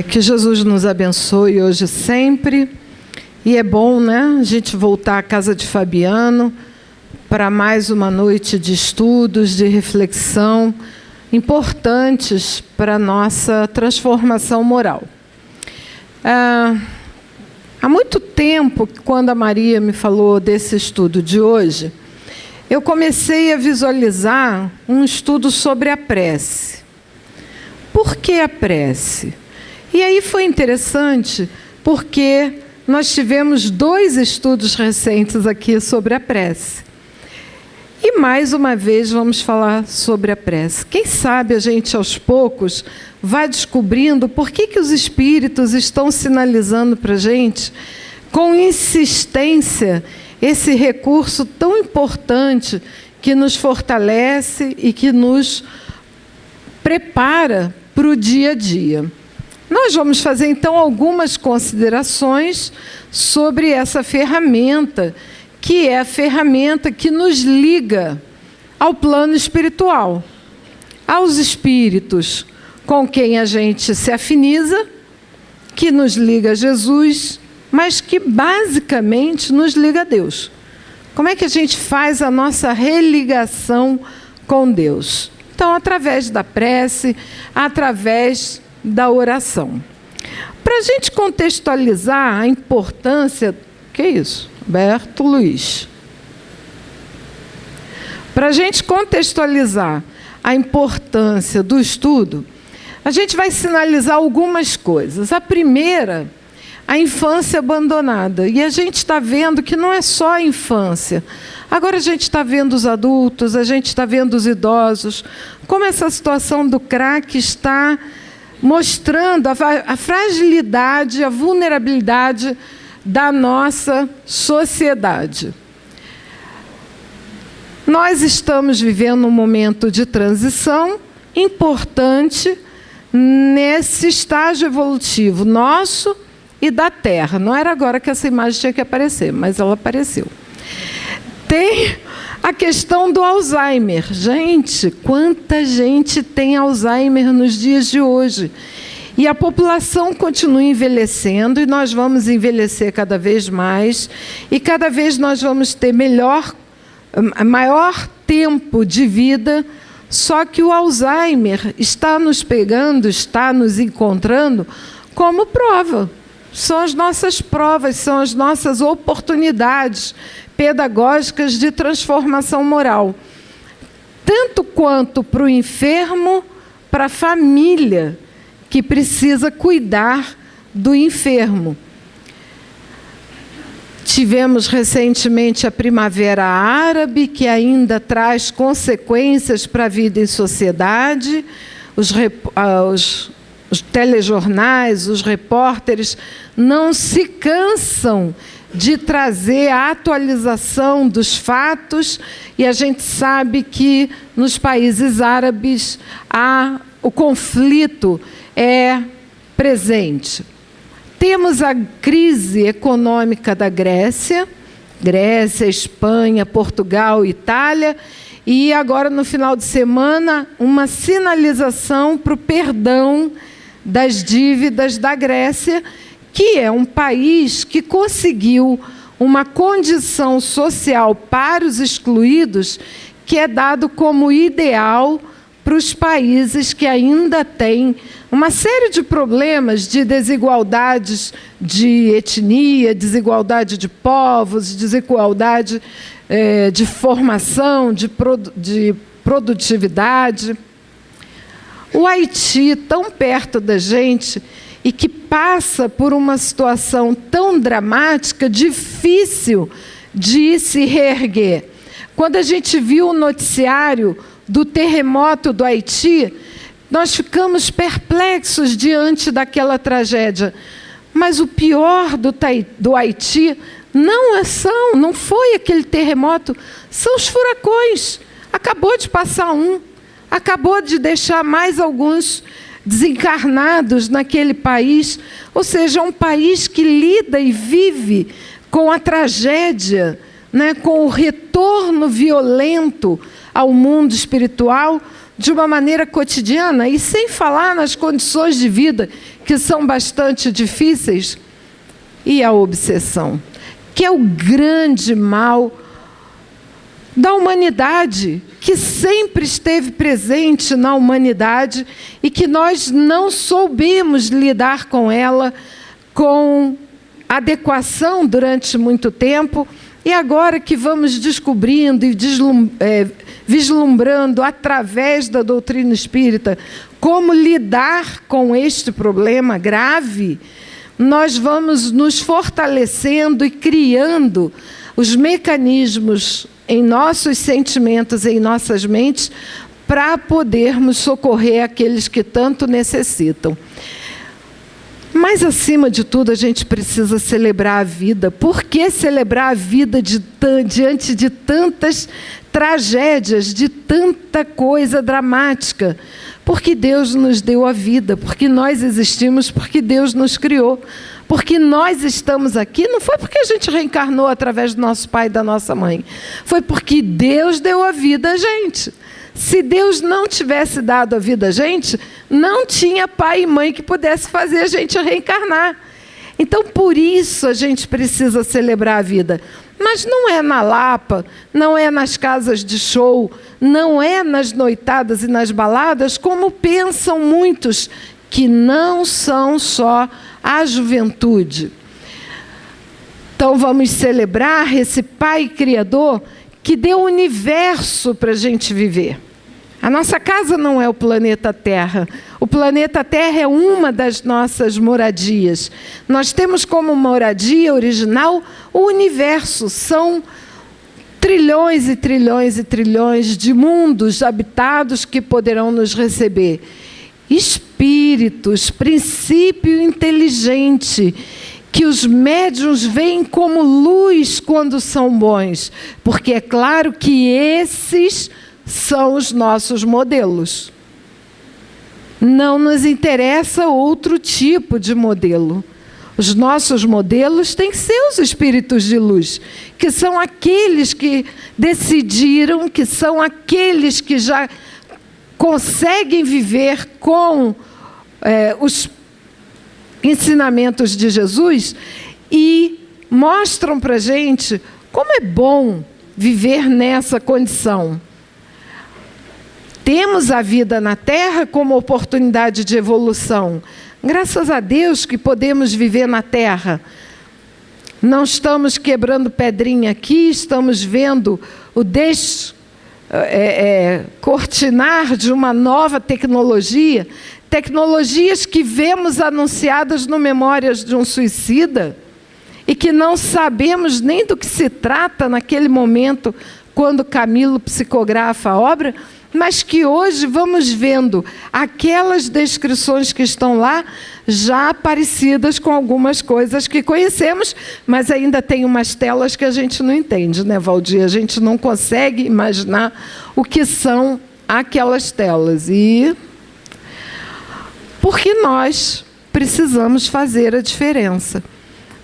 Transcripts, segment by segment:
Que Jesus nos abençoe hoje e sempre. E é bom, né, a gente voltar à casa de Fabiano para mais uma noite de estudos, de reflexão, importantes para a nossa transformação moral. Há muito tempo, quando a Maria me falou desse estudo de hoje, eu comecei a visualizar um estudo sobre a prece. Por que a prece? E aí foi interessante, porque nós tivemos 2 estudos recentes aqui sobre a prece. E mais uma vez vamos falar sobre a prece. Quem sabe a gente, aos poucos, vai descobrindo por que os espíritos estão sinalizando para a gente, com insistência, esse recurso tão importante que nos fortalece e que nos prepara para o dia a dia. Nós vamos fazer, então, algumas considerações sobre essa ferramenta, que é a ferramenta que nos liga ao plano espiritual, aos espíritos com quem a gente se afiniza, que nos liga a Jesus, mas que basicamente nos liga a Deus. Como é que a gente faz a nossa religação com Deus? Então, através da prece, através da oração. Para a gente contextualizar a importância... Que é isso? Roberto Luiz. Para a gente contextualizar a importância do estudo, a gente vai sinalizar algumas coisas. A primeira, a infância abandonada. E a gente está vendo que não é só a infância. Agora a gente está vendo os adultos, a gente está vendo os idosos, como essa situação do crack está mostrando a fragilidade, a vulnerabilidade da nossa sociedade. Nós estamos vivendo um momento de transição importante nesse estágio evolutivo nosso e da Terra. Não era agora que essa imagem tinha que aparecer, mas ela apareceu. Tem a questão do Alzheimer. Gente, quanta gente tem Alzheimer nos dias de hoje. E a população continua envelhecendo, e nós vamos envelhecer cada vez mais, e cada vez nós vamos ter maior tempo de vida, só que o Alzheimer está nos pegando, está nos encontrando como prova. São as nossas provas, são as nossas oportunidades pedagógicas de transformação moral. Tanto quanto para o enfermo, para a família que precisa cuidar do enfermo. Tivemos recentemente a Primavera Árabe, que ainda traz consequências para a vida em sociedade. Os telejornais, os repórteres não se cansam de trazer a atualização dos fatos, e a gente sabe que nos países árabes o conflito é presente. Temos a crise econômica da Grécia, Espanha, Portugal, Itália, e agora, no final de semana, uma sinalização para o perdão das dívidas da Grécia, que é um país que conseguiu uma condição social para os excluídos que é dado como ideal para os países que ainda têm uma série de problemas de desigualdades de etnia, desigualdade de povos, desigualdade de formação, de produtividade. O Haiti, tão perto da gente, e que passa por uma situação tão dramática, difícil de se reerguer. Quando a gente viu o noticiário do terremoto do Haiti, nós ficamos perplexos diante daquela tragédia. Mas o pior do Haiti não foi aquele terremoto, são os furacões. Acabou de passar acabou de deixar mais alguns desencarnados naquele país, ou seja, um país que lida e vive com a tragédia, né, com o retorno violento ao mundo espiritual de uma maneira cotidiana, e sem falar nas condições de vida que são bastante difíceis, e a obsessão, que é o grande mal da humanidade, que sempre esteve presente na humanidade e que nós não soubemos lidar com ela com adequação durante muito tempo, e agora que vamos descobrindo e vislumbrando através da doutrina espírita como lidar com este problema grave, nós vamos nos fortalecendo e criando os mecanismos em nossos sentimentos, em nossas mentes, para podermos socorrer aqueles que tanto necessitam. Mas, acima de tudo, a gente precisa celebrar a vida. Por que celebrar a vida diante de tantas tragédias, de tanta coisa dramática? Porque Deus nos deu a vida, porque nós existimos, porque Deus nos criou. Porque nós estamos aqui, não foi porque a gente reencarnou através do nosso pai e da nossa mãe. Foi porque Deus deu a vida a gente. Se Deus não tivesse dado a vida a gente, não tinha pai e mãe que pudesse fazer a gente reencarnar. Então, por isso a gente precisa celebrar a vida. Mas não é na Lapa, não é nas casas de show, não é nas noitadas e nas baladas, como pensam muitos, que não são só a juventude. Então vamos celebrar esse Pai Criador que deu o universo para a gente viver. A nossa casa não é o planeta Terra. O planeta Terra é uma das nossas moradias. Nós temos como moradia original o universo. São trilhões e trilhões e trilhões de mundos habitados que poderão nos receber. Espíritos, princípio inteligente, que os médiuns veem como luz quando são bons, porque é claro que esses são os nossos modelos. Não nos interessa outro tipo de modelo. Os nossos modelos têm que ser os espíritos de luz, que são aqueles que decidiram, que são aqueles que já conseguem viver com os ensinamentos de Jesus e mostram para a gente como é bom viver nessa condição. Temos a vida na Terra como oportunidade de evolução. Graças a Deus que podemos viver na Terra. Não estamos quebrando pedrinha aqui, estamos vendo o cortinar de uma nova tecnologia, tecnologias que vemos anunciadas no Memórias de um Suicida e que não sabemos nem do que se trata naquele momento quando Camilo psicografa a obra, mas que hoje vamos vendo aquelas descrições que estão lá já parecidas com algumas coisas que conhecemos, mas ainda tem umas telas que a gente não entende, né, Valdir? A gente não consegue imaginar o que são aquelas telas. E porque nós precisamos fazer a diferença.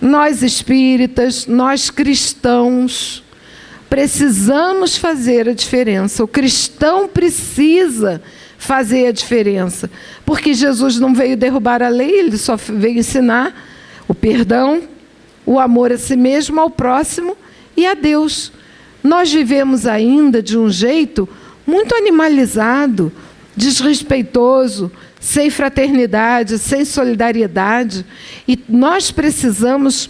Nós espíritas, nós cristãos, precisamos fazer a diferença. O cristão precisa fazer a diferença. Porque Jesus não veio derrubar a lei, ele só veio ensinar o perdão, o amor a si mesmo, ao próximo e a Deus. Nós vivemos ainda de um jeito muito animalizado, desrespeitoso, sem fraternidade, sem solidariedade. E nós precisamos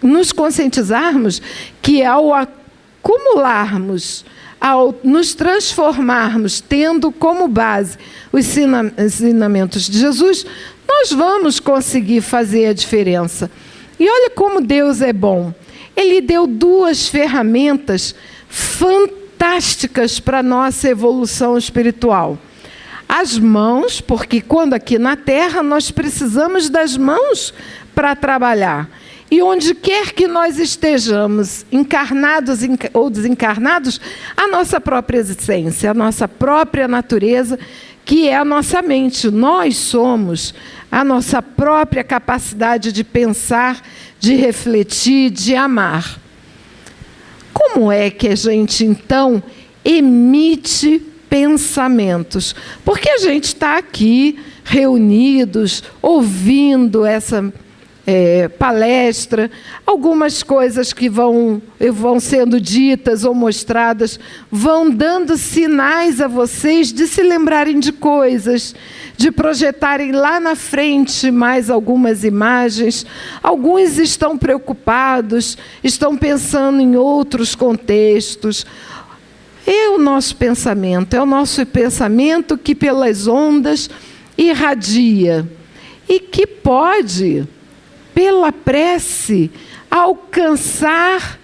nos conscientizarmos que ao acumularmos, ao nos transformarmos, tendo como base os ensinamentos de Jesus, nós vamos conseguir fazer a diferença. E olha como Deus é bom. Ele deu 2 ferramentas fantásticas para a nossa evolução espiritual. As mãos, porque quando aqui na Terra nós precisamos das mãos para trabalhar. E onde quer que nós estejamos, encarnados ou desencarnados, a nossa própria essência, a nossa própria natureza, que é a nossa mente. Nós somos a nossa própria capacidade de pensar, de refletir, de amar. Como é que a gente, então, emite pensamentos. Porque a gente está aqui reunidos, ouvindo essa palestra, algumas coisas que vão sendo ditas ou mostradas, vão dando sinais a vocês de se lembrarem de coisas, de projetarem lá na frente mais algumas imagens. Alguns estão preocupados, estão pensando em outros contextos. É o nosso pensamento que pelas ondas irradia e que pode, pela prece, alcançar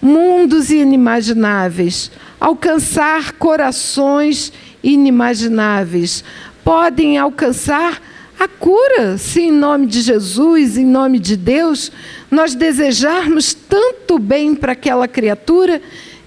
mundos inimagináveis, alcançar corações inimagináveis. Podem alcançar a cura, se em nome de Jesus, em nome de Deus, nós desejarmos tanto bem para aquela criatura,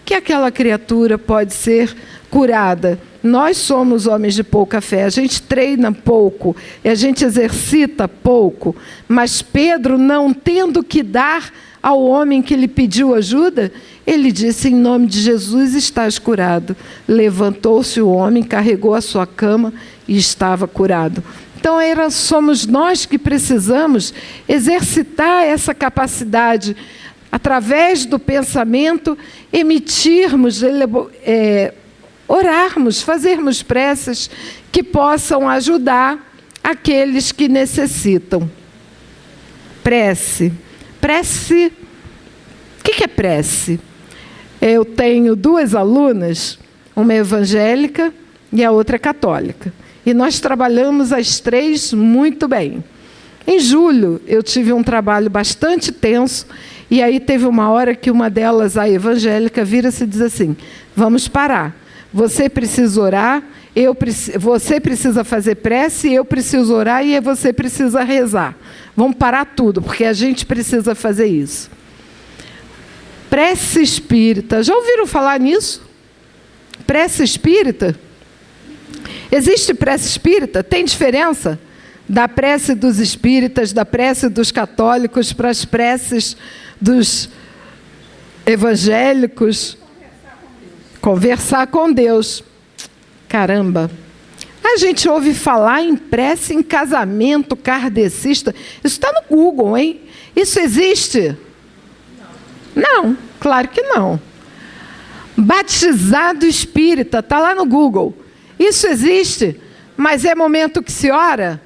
que aquela criatura pode ser curada. Nós somos homens de pouca fé, a gente treina pouco, a gente exercita pouco, mas Pedro, não tendo que dar ao homem que lhe pediu ajuda, ele disse: em nome de Jesus estás curado. Levantou-se o homem, carregou a sua cama e estava curado. Então somos nós que precisamos exercitar essa capacidade, através do pensamento, emitirmos, orarmos, fazermos preces que possam ajudar aqueles que necessitam. Prece. Prece, o que é prece? Eu tenho 2 alunas, uma evangélica e a outra católica. E nós trabalhamos as 3 muito bem. Em julho, eu tive um trabalho bastante tenso, e aí teve uma hora que uma delas, a evangélica, vira-se e diz assim: vamos parar. Você precisa orar, você precisa fazer prece, eu preciso orar e você precisa rezar. Vamos parar tudo, porque a gente precisa fazer isso. Prece espírita. Já ouviram falar nisso? Prece espírita? Existe prece espírita? Tem diferença da prece dos espíritas, da prece dos católicos para as preces dos evangélicos? Conversar com Deus. Caramba! A gente ouve falar em prece em casamento kardecista. Isso está no Google, hein? Isso existe? Não, claro que não. Batizado espírita, está lá no Google. Isso existe? Mas é momento que se ora?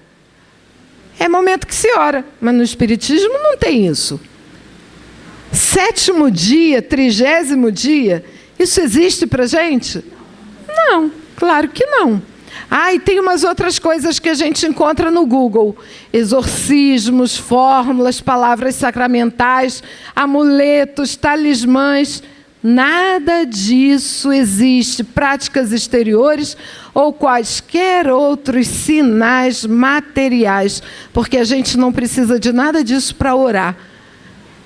É momento que se ora. Mas no espiritismo não tem isso. 7º dia, 30º dia, isso existe para a gente? Não, claro que não. E tem umas outras coisas que a gente encontra no Google: exorcismos, fórmulas, palavras sacramentais, amuletos, talismãs. Nada disso existe. Práticas exteriores ou quaisquer outros sinais materiais, porque a gente não precisa de nada disso para orar.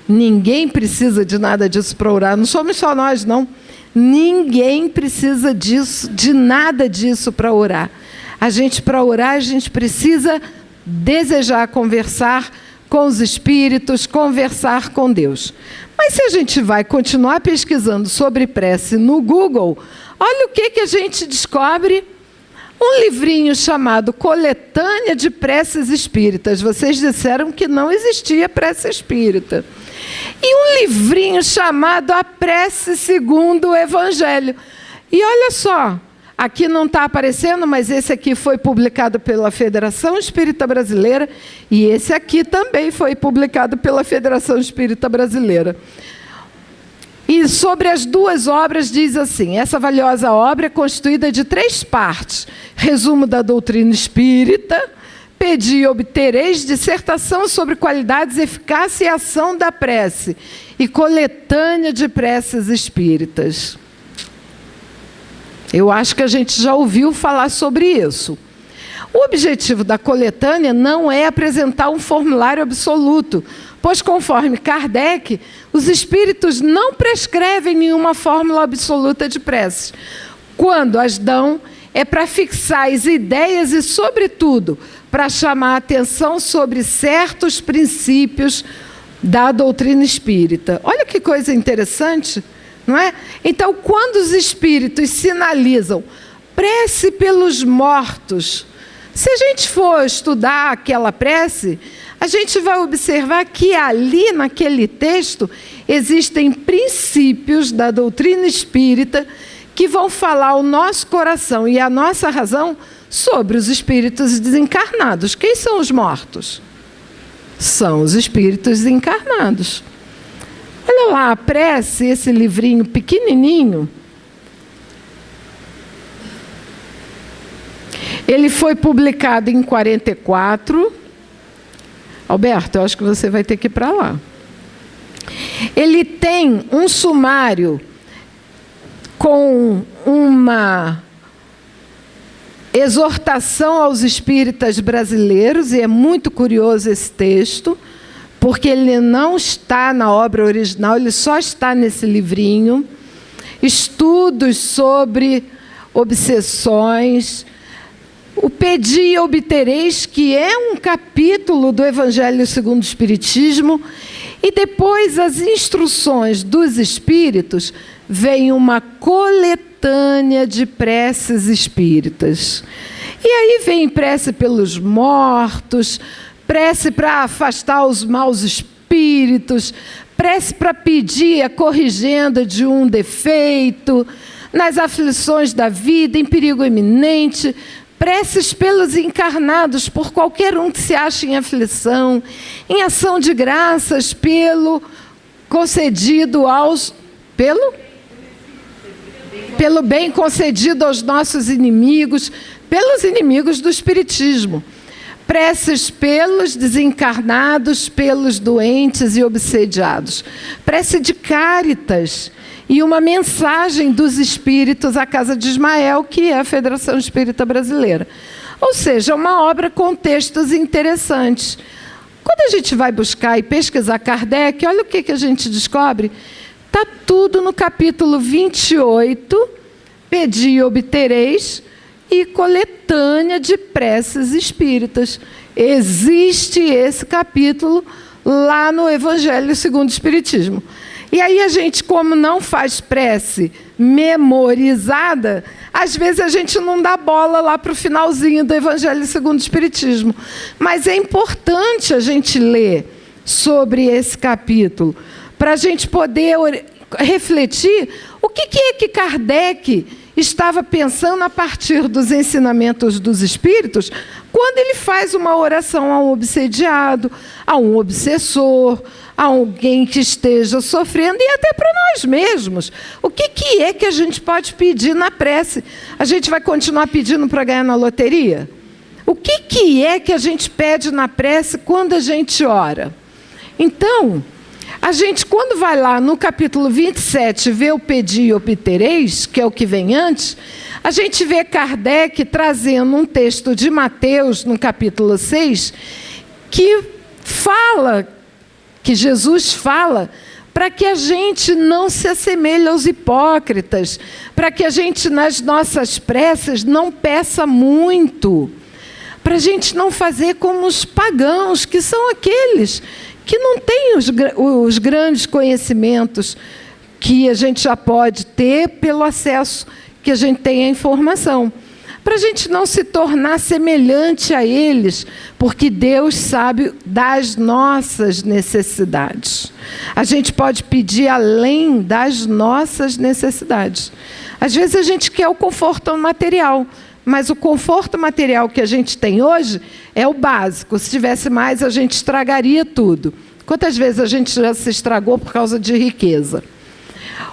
Ninguém precisa de nada disso para orar. Não somos só nós, não. Ninguém precisa disso, de nada disso para orar. Para orar, a gente precisa desejar conversar com os espíritos, conversar com Deus. Mas se a gente vai continuar pesquisando sobre prece no Google, olha o que a gente descobre. Um livrinho chamado Coletânea de Preces Espíritas. Vocês disseram que não existia prece espírita. E um livrinho chamado A Prece Segundo o Evangelho. E olha só, aqui não está aparecendo, mas esse aqui foi publicado pela Federação Espírita Brasileira, e esse aqui também foi publicado pela Federação Espírita Brasileira. E sobre as 2 obras diz assim: essa valiosa obra é constituída de 3 partes. Resumo da doutrina espírita, pedi e obtereis, dissertação sobre qualidades, eficácia e ação da prece, e coletânea de preces espíritas. Eu acho que a gente já ouviu falar sobre isso. O objetivo da coletânea não é apresentar um formulário absoluto, pois, conforme Kardec, os espíritos não prescrevem nenhuma fórmula absoluta de preces. Quando as dão, é para fixar as ideias e, sobretudo, para chamar a atenção sobre certos princípios da doutrina espírita. Olha que coisa interessante, não é? Então, quando os espíritos sinalizam Prece pelos mortos. Se a gente for estudar aquela prece, a gente vai observar que ali, naquele texto, existem princípios da doutrina espírita que vão falar o nosso coração e a nossa razão sobre os espíritos desencarnados. Quem são os mortos? São os espíritos encarnados. Olha lá, a prece, esse livrinho pequenininho. Ele foi publicado em 44. Alberto, eu acho que você vai ter que ir para lá. Ele tem um sumário com uma exortação aos espíritas brasileiros, e é muito curioso esse texto, porque ele não está na obra original, ele só está nesse livrinho. Estudos sobre obsessões. O Pedi e Obtereis, que é um capítulo do Evangelho segundo o Espiritismo, e depois as instruções dos espíritos, vem uma coletânea de preces espíritas. E aí vem prece pelos mortos, prece para afastar os maus espíritos, prece para pedir a corrigenda de um defeito, nas aflições da vida, em perigo iminente, preces pelos encarnados, por qualquer um que se ache em aflição, em ação de graças pelo concedido aos... Pelo bem concedido aos nossos inimigos, pelos inimigos do Espiritismo. Preces pelos desencarnados, pelos doentes e obsediados. Prece de Cáritas e uma mensagem dos espíritos à Casa de Ismael, que é a Federação Espírita Brasileira. Ou seja, uma obra com textos interessantes. Quando a gente vai buscar e pesquisar Kardec, olha o que a gente descobre. Está tudo no capítulo 28, Pedi e Obtereis, e coletânea de preces espíritas. Existe esse capítulo lá no Evangelho segundo o Espiritismo. E aí a gente, como não faz prece memorizada, às vezes a gente não dá bola lá para o finalzinho do Evangelho segundo o Espiritismo. Mas é importante a gente ler sobre esse capítulo, para a gente poder refletir o que é que Kardec estava pensando a partir dos ensinamentos dos espíritos, quando ele faz uma oração a um obsediado, a um obsessor, a alguém que esteja sofrendo, e até para nós mesmos. O que é que a gente pode pedir na prece? A gente vai continuar pedindo para ganhar na loteria? O que é que a gente pede na prece quando a gente ora? Então, a gente, quando vai lá no capítulo 27, vê o Pedi e Obtereis, que é o que vem antes, a gente vê Kardec trazendo um texto de Mateus, no capítulo 6, que fala, que Jesus fala, para que a gente não se assemelhe aos hipócritas, para que a gente, nas nossas preces, não peça muito, para a gente não fazer como os pagãos, que são aqueles que não têm os grandes conhecimentos que a gente já pode ter pelo acesso que a gente tem à informação. Para a gente não se tornar semelhante a eles, porque Deus sabe das nossas necessidades. A gente pode pedir além das nossas necessidades. Às vezes a gente quer o conforto material, mas o conforto material que a gente tem hoje é o básico. Se tivesse mais, a gente estragaria tudo. Quantas vezes a gente já se estragou por causa de riqueza?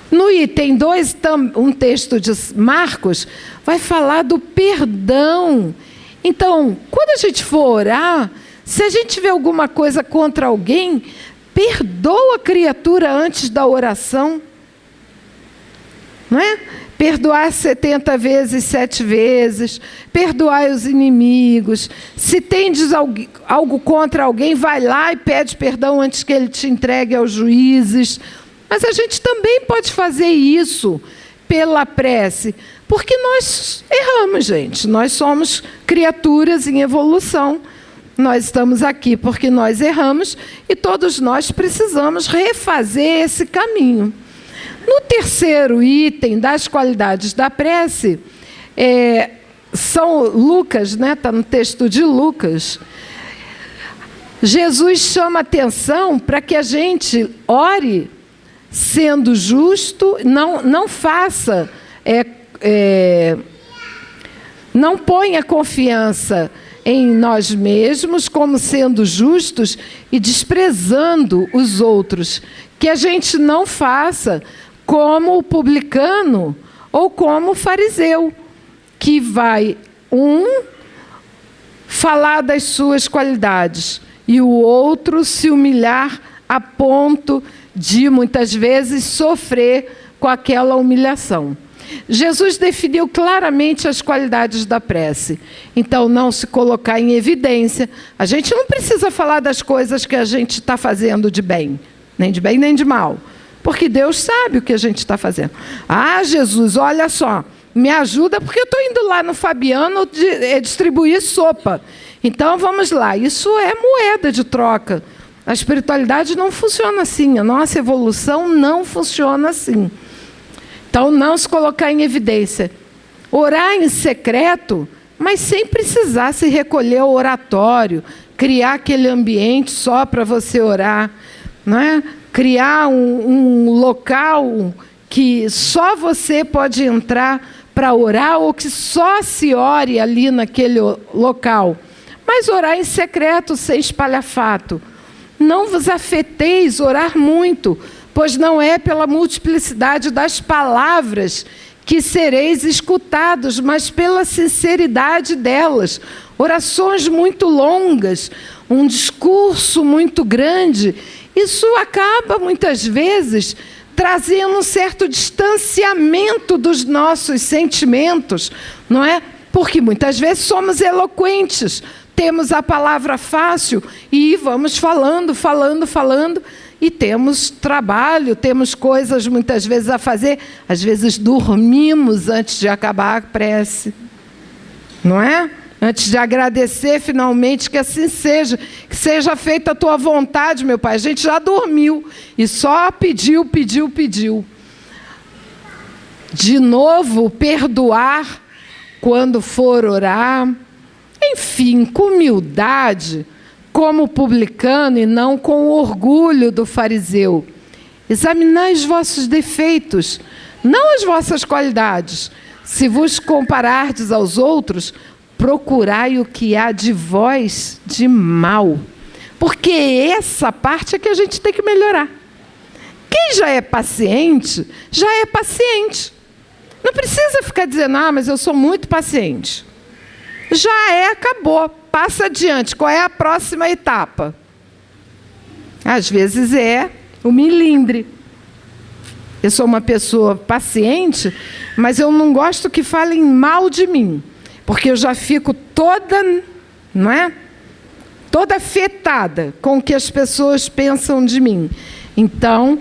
No item 2, um texto de Marcos, vai falar do perdão. Então, quando a gente for orar, se a gente vê alguma coisa contra alguém, perdoa a criatura antes da oração. Não é? Perdoar 70 vezes, 7 vezes, perdoar os inimigos. Se tendes algo contra alguém, vai lá e pede perdão antes que ele te entregue aos juízes. Mas a gente também pode fazer isso pela prece, porque nós erramos, gente. Nós somos criaturas em evolução. Nós estamos aqui porque nós erramos e todos nós precisamos refazer esse caminho. No terceiro item das qualidades da prece, São Lucas, né? Está no texto de Lucas. Jesus chama atenção para que a gente ore sendo justo, não faça, não ponha confiança em nós mesmos como sendo justos e desprezando os outros. Que a gente não faça como o publicano ou como o fariseu, que vai falar das suas qualidades e o outro se humilhar a ponto de, muitas vezes, sofrer com aquela humilhação. Jesus definiu claramente as qualidades da prece. Então, não se colocar em evidência. A gente não precisa falar das coisas que a gente está fazendo de bem, nem de mal, porque Deus sabe o que a gente está fazendo. Ah, Jesus, olha só, me ajuda porque eu estou indo lá no Fabiano distribuir sopa. Então, vamos lá. Isso é moeda de troca. A espiritualidade não funciona assim. A nossa evolução não funciona assim. Então, não se colocar em evidência. Orar em secreto, mas sem precisar se recolher ao oratório, criar aquele ambiente só para você orar, não é? Criar um local que só você pode entrar para orar ou que só se ore ali naquele local. Mas orar em secreto, sem espalhafato. Não vos afeteis orar muito, pois não é pela multiplicidade das palavras que sereis escutados, mas pela sinceridade delas. Orações muito longas, um discurso muito grande, isso acaba, muitas vezes, trazendo um certo distanciamento dos nossos sentimentos, não é? Porque muitas vezes somos eloquentes, temos a palavra fácil e vamos falando, e temos trabalho, temos coisas muitas vezes a fazer. Às vezes dormimos antes de acabar a prece, não é? Antes de agradecer finalmente, que assim seja, que seja feita a tua vontade, meu Pai. A gente já dormiu e só pediu. De novo, perdoar quando for orar. Enfim, com humildade, como publicano e não com o orgulho do fariseu. Examinai os vossos defeitos, não as vossas qualidades. Se vos comparardes aos outros, procurai o que há de vós de mal. Porque essa parte é que a gente tem que melhorar. Quem já é paciente, já é paciente. Não precisa ficar dizendo, mas eu sou muito paciente. Já é, acabou. Passa adiante. Qual é a próxima etapa? Às vezes é o milindre. Eu sou uma pessoa paciente, mas eu não gosto que falem mal de mim, porque eu já fico toda, não é? Toda afetada com o que as pessoas pensam de mim. Então,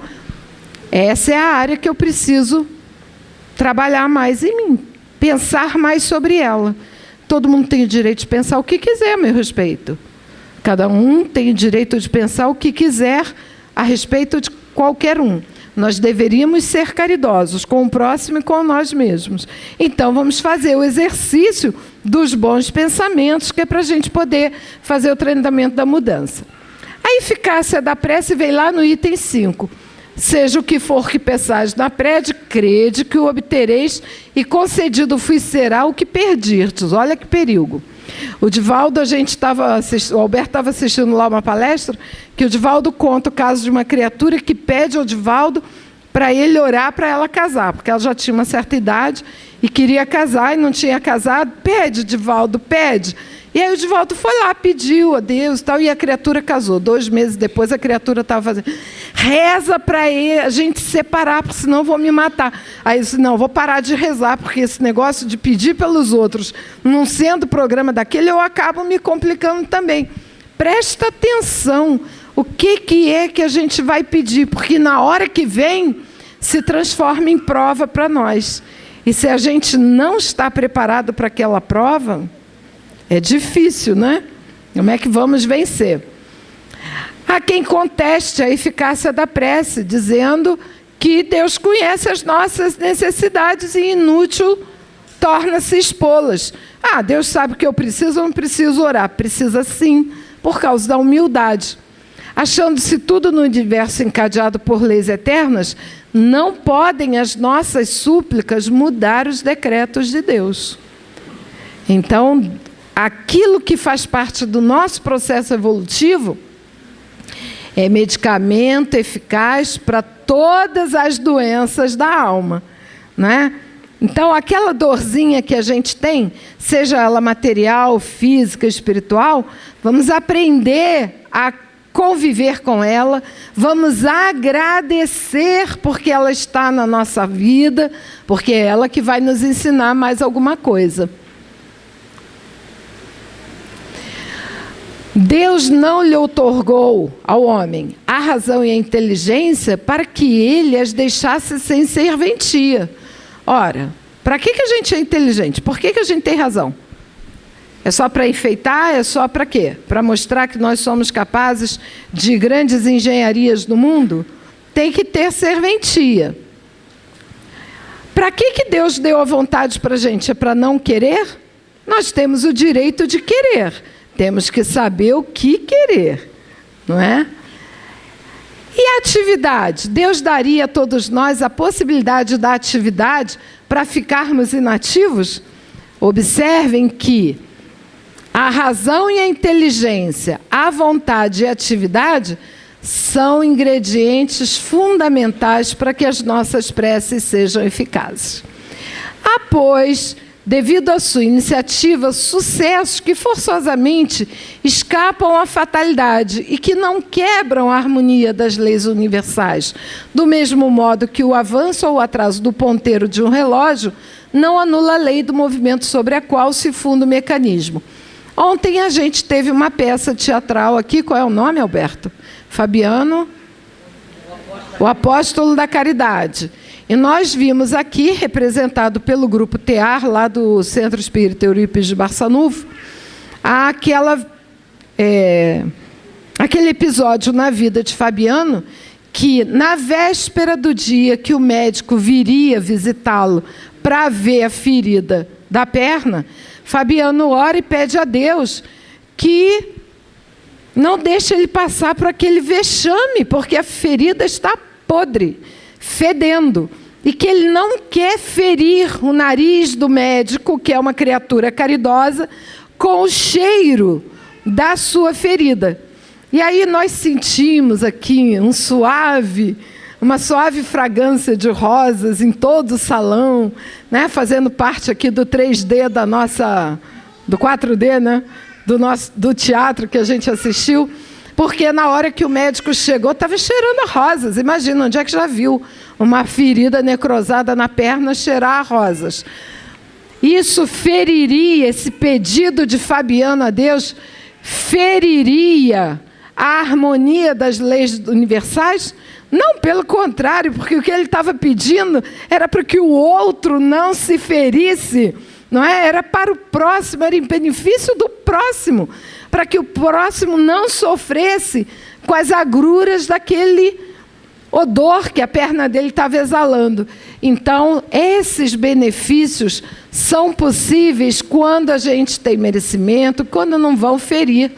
essa é a área que eu preciso trabalhar mais em mim, pensar mais sobre ela. Todo mundo tem o direito de pensar o que quiser a meu respeito. Cada um tem o direito de pensar o que quiser a respeito de qualquer um. Nós deveríamos ser caridosos com o próximo e com nós mesmos. Então, vamos fazer o exercício dos bons pensamentos, que é para a gente poder fazer o treinamento da mudança. A eficácia da prece vem lá no item 5. Seja o que for que peçais na prece, crede que o obtereis, e concedido vos será o que perdirdes. Olha que perigo. O Divaldo, o Alberto estava assistindo lá uma palestra, que o Divaldo conta o caso de uma criatura que pede ao Divaldo para ele orar para ela casar, porque ela já tinha uma certa idade e queria casar e não tinha casado. Pede, Divaldo, pede. E aí o Divaldo foi lá, pediu a Deus e tal, e a criatura casou. 2 meses depois a criatura estava fazendo, reza para a gente se separar, porque senão eu vou me matar. Aí eu disse, não, vou parar de rezar, porque esse negócio de pedir pelos outros, não sendo programa daquele, eu acabo me complicando também. Presta atenção, o que é que a gente vai pedir, porque na hora que vem, se transforma em prova para nós. E se a gente não está preparado para aquela prova, é difícil, né? Como é que vamos vencer? Há quem conteste a eficácia da prece, dizendo que Deus conhece as nossas necessidades e inútil torna-se expô-las. Ah, Deus sabe que eu preciso ou não preciso orar? Precisa sim, por causa da humildade. Achando-se tudo no universo encadeado por leis eternas, não podem as nossas súplicas mudar os decretos de Deus. Então, aquilo que faz parte do nosso processo evolutivo é medicamento eficaz para todas as doenças da alma, né? Então, aquela dorzinha que a gente tem, seja ela material, física, espiritual, vamos aprender a conviver com ela, vamos agradecer porque ela está na nossa vida, porque é ela que vai nos ensinar mais alguma coisa. Deus não lhe outorgou ao homem a razão e a inteligência para que ele as deixasse sem serventia. Ora, para que a gente é inteligente? Por que a gente tem razão? É só para enfeitar? É só para quê? Para mostrar que nós somos capazes de grandes engenharias no mundo? Tem que ter serventia. Para que Deus deu a vontade para a gente? É para não querer? Nós temos o direito de querer. Temos que saber o que querer, não é? E a atividade? Deus daria a todos nós a possibilidade da atividade para ficarmos inativos? Observem que a razão e a inteligência, a vontade e a atividade são ingredientes fundamentais para que as nossas preces sejam eficazes. Pois, devido à sua iniciativa, sucessos que forçosamente escapam à fatalidade e que não quebram a harmonia das leis universais, do mesmo modo que o avanço ou o atraso do ponteiro de um relógio não anula a lei do movimento sobre a qual se funda o mecanismo. Ontem a gente teve uma peça teatral aqui, qual é o nome, Alberto? Fabiano? O Apóstolo da Caridade. E nós vimos aqui, representado pelo Grupo TEAR, lá do Centro Espírita Eurípides de Barçanufo, aquele episódio na vida de Fabiano, que na véspera do dia que o médico viria visitá-lo para ver a ferida da perna, Fabiano ora e pede a Deus que não deixe ele passar por aquele vexame, porque a ferida está podre, fedendo, e que ele não quer ferir o nariz do médico, que é uma criatura caridosa, com o cheiro da sua ferida. E aí nós sentimos aqui uma suave fragrância de rosas em todo o salão, né? Fazendo parte aqui do 3D do 4D, né? Do teatro que a gente assistiu, porque na hora que o médico chegou, estava cheirando a rosas. Imagina, onde é que já viu uma ferida necrosada na perna cheirar a rosas? Isso feriria, esse pedido de Fabiano a Deus, feriria a harmonia das leis universais? Não, pelo contrário, porque o que ele estava pedindo era para que o outro não se ferisse, não é? Era para o próximo, era em benefício do próximo, para que o próximo não sofresse com as agruras daquele odor que a perna dele estava exalando. Então, esses benefícios são possíveis quando a gente tem merecimento, quando não vão ferir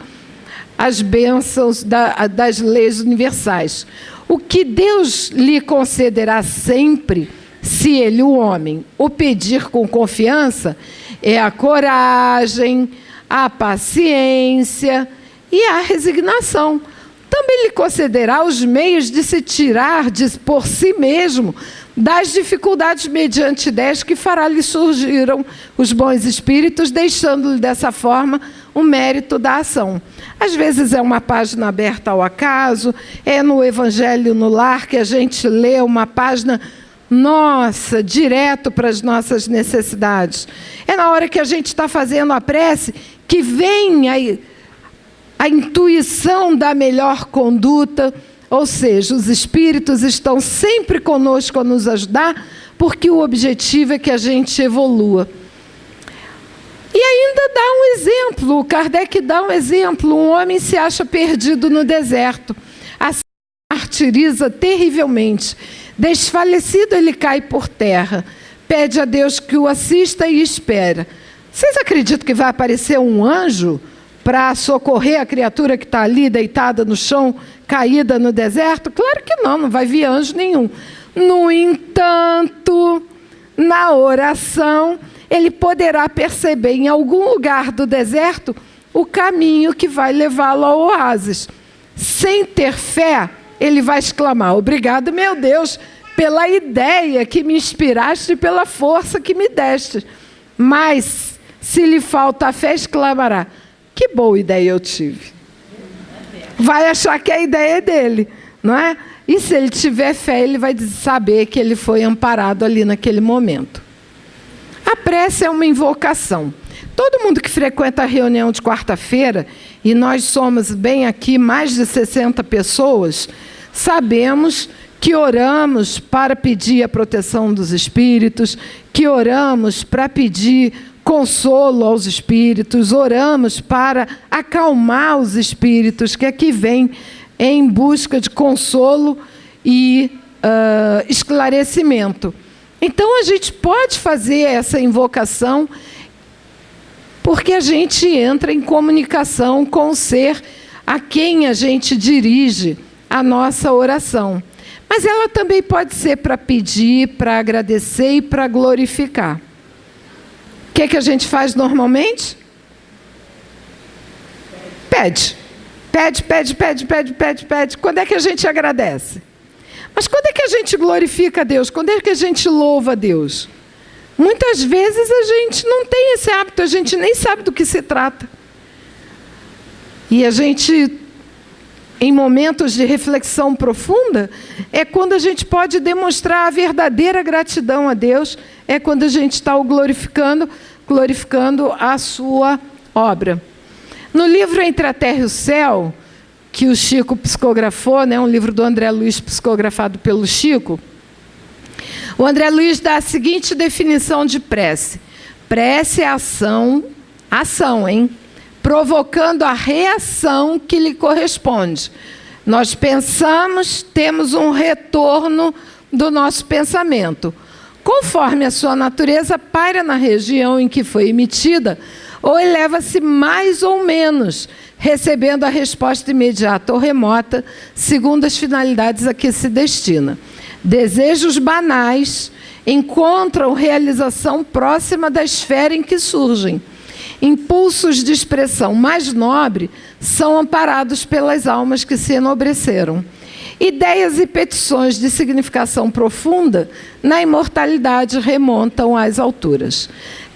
as bênçãos das leis universais. O que Deus lhe concederá sempre, se ele, o homem, o pedir com confiança, é a coragem, a paciência e a resignação. Também lhe concederá os meios de se tirar por si mesmo das dificuldades mediante ideias que fará-lhe surgiram os bons espíritos, deixando-lhe dessa forma o mérito da ação. Às vezes é uma página aberta ao acaso, é no Evangelho no Lar que a gente lê uma página, nossa, direto para as nossas necessidades. É na hora que a gente está fazendo a prece que vem a intuição da melhor conduta, ou seja, os espíritos estão sempre conosco a nos ajudar, porque o objetivo é que a gente evolua. E ainda dá um exemplo, o Kardec dá um exemplo, um homem se acha perdido no deserto, assim martiriza terrivelmente, desfalecido ele cai por terra, pede a Deus que o assista e espera. Vocês acreditam que vai aparecer um anjo para socorrer a criatura que está ali deitada no chão, caída no deserto? Claro que não, não vai vir anjo nenhum. No entanto, na oração, ele poderá perceber em algum lugar do deserto o caminho que vai levá-lo ao oásis. Sem ter fé, ele vai exclamar: obrigado, meu Deus, pela ideia que me inspiraste e pela força que me deste. Mas, se lhe falta a fé, exclamará: que boa ideia eu tive. Vai achar que a ideia é dele, não é? E se ele tiver fé, ele vai saber que ele foi amparado ali naquele momento. A prece é uma invocação. Todo mundo que frequenta a reunião de quarta-feira, e nós somos bem aqui mais de 60 pessoas, sabemos que oramos para pedir a proteção dos espíritos, que oramos para pedir consolo aos espíritos, oramos para acalmar os espíritos que aqui vêm em busca de consolo e esclarecimento. Então a gente pode fazer essa invocação porque a gente entra em comunicação com o ser a quem a gente dirige a nossa oração. Mas ela também pode ser para pedir, para agradecer e para glorificar. O que é que a gente faz normalmente? Pede. Pede, pede, pede, pede, pede, pede. Quando é que a gente agradece? Mas quando é que a gente glorifica a Deus? Quando é que a gente louva a Deus? Muitas vezes a gente não tem esse hábito, a gente nem sabe do que se trata. E a gente, em momentos de reflexão profunda, é quando a gente pode demonstrar a verdadeira gratidão a Deus, é quando a gente está o glorificando a sua obra. No livro Entre a Terra e o Céu, que o Chico psicografou, né, um livro do André Luiz psicografado pelo Chico, o André Luiz dá a seguinte definição de prece. Prece é ação, provocando a reação que lhe corresponde. Nós pensamos, temos um retorno do nosso pensamento. Conforme a sua natureza, paira na região em que foi emitida, ou eleva-se mais ou menos, recebendo a resposta imediata ou remota, segundo as finalidades a que se destina. Desejos banais encontram realização próxima da esfera em que surgem. Impulsos de expressão mais nobre são amparados pelas almas que se enobreceram. Ideias e petições de significação profunda na imortalidade remontam às alturas.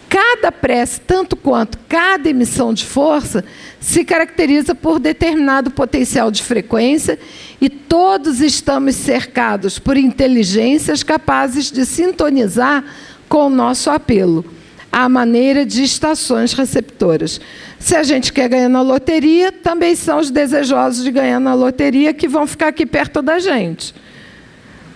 Cada prece, tanto quanto cada emissão de força, se caracteriza por determinado potencial de frequência e todos estamos cercados por inteligências capazes de sintonizar com o nosso apelo, à maneira de estações receptoras. Se a gente quer ganhar na loteria, também são os desejosos de ganhar na loteria que vão ficar aqui perto da gente.